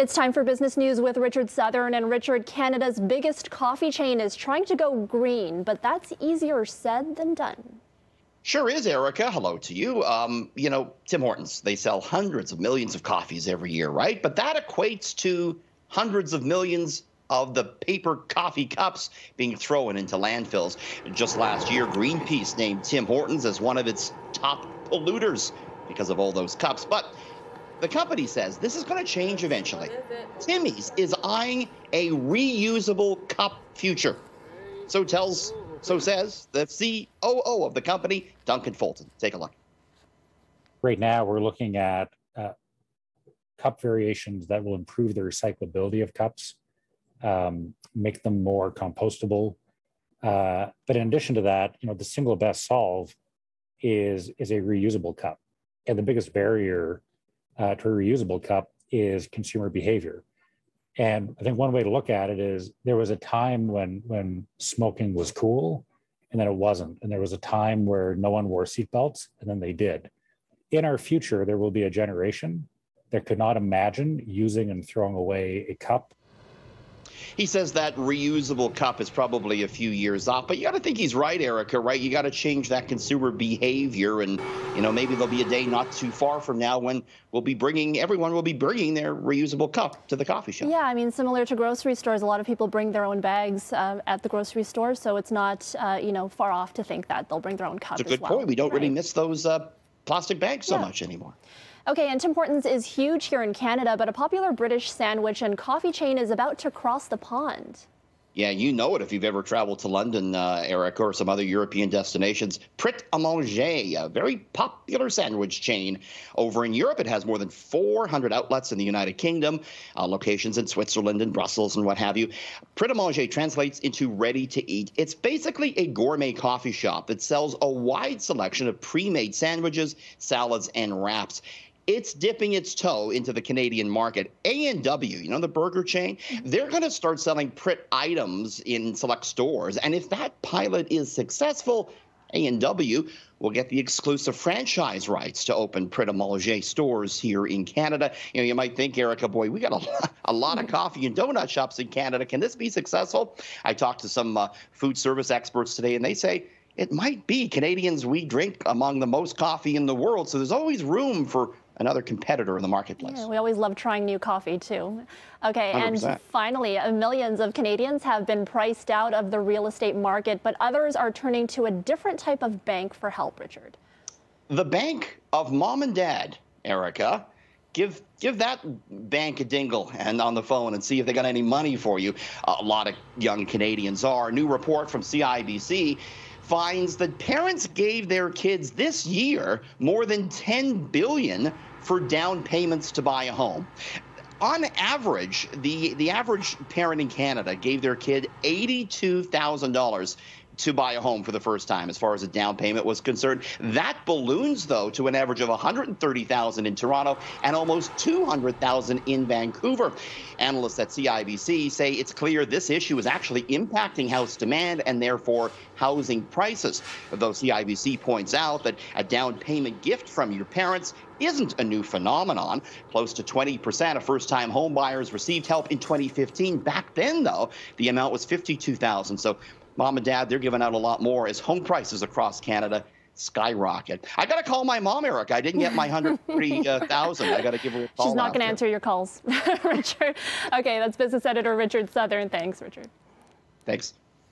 It's time for business news with Richard Southern. And Richard, Canada's biggest coffee chain is trying to go green, but that's easier said than done. Sure is, Erica. Hello to you. Tim Hortons, they sell hundreds of millions of coffees every year, right? But that equates to hundreds of millions of the paper coffee cups being thrown into landfills. Just last year, Greenpeace named Tim Hortons as one of its top polluters because of all those cups. But the company says this is going to change eventually. Timmy's is eyeing a reusable cup future. So says the COO of the company, Duncan Fulton. Take a look. Right now, we're looking at cup variations that will improve the recyclability of cups, make them more compostable. But in addition to that, the single best solve is a reusable cup. And the biggest barrier to a reusable cup is consumer behavior. And I think one way to look at it is there was a time when smoking was cool and then it wasn't. And there was a time where no one wore seatbelts and then they did. In our future, there will be a generation that could not imagine using and throwing away a cup. He says that reusable cup is probably a few years off, but you got to think he's right, Erica, right? You got to change that consumer behavior, and maybe there'll be a day not too far from now when everyone will be bringing their reusable cup to the coffee shop. Yeah, I mean, similar to grocery stores, a lot of people bring their own bags at the grocery store, so it's not far off to think that they'll bring their own cup as well. It's a good point. We don't really miss those plastic bags so much anymore. Okay, and Tim Hortons is huge here in Canada, but a popular British sandwich and coffee chain is about to cross the pond. Yeah, you know it if you've ever traveled to London, Erica, or some other European destinations. PRET, a very popular sandwich chain over in Europe. It has more than 400 outlets in the United Kingdom, locations in Switzerland and Brussels and what have you. PRET translates into ready to eat. It's basically a gourmet coffee shop that sells a wide selection of pre-made sandwiches, salads, and wraps. It's dipping its toe into the Canadian market. A&W, the burger chain, they're going to start selling PRET items in select stores. And if that pilot is successful, A&W will get the exclusive franchise rights to open PRET stores here in Canada. You might think, Erica, boy, we got a lot of coffee and donut shops in Canada. Can this be successful? I talked to some food service experts today, and they say it might be. Canadians, we drink among the most coffee in the world, so there's always room for another competitor in the marketplace. Yeah, we always love trying new coffee, too. Okay, 100%. And finally, millions of Canadians have been priced out of the real estate market, but others are turning to a different type of bank for help, Richard. The bank of mom and dad, Erica. Give that bank a dingle and on the phone and see if they got any money for you. A lot of young Canadians are. A new report from CIBC finds that parents gave their kids this year more than $10 billion for down payments to buy a home. On average, the average parent in Canada gave their kid $82,000 to buy a home for the first time as far as a down payment was concerned. That balloons, though, to an average of $130,000 in Toronto and almost $200,000 in Vancouver. Analysts at CIBC say it's clear this issue is actually impacting house demand and therefore housing prices. Though CIBC points out that a down payment gift from your parents isn't a new phenomenon. Close to 20% of first-time home buyers received help in 2015. Back then, though, the amount was $52,000. So mom and dad, they're giving out a lot more as home prices across Canada skyrocket. I got to call my mom, Erica. I didn't get my $130,000. I got to give her a call. She's not going to answer your calls, Richard. Okay, that's business editor Richard Southern. Thanks, Richard. Thanks.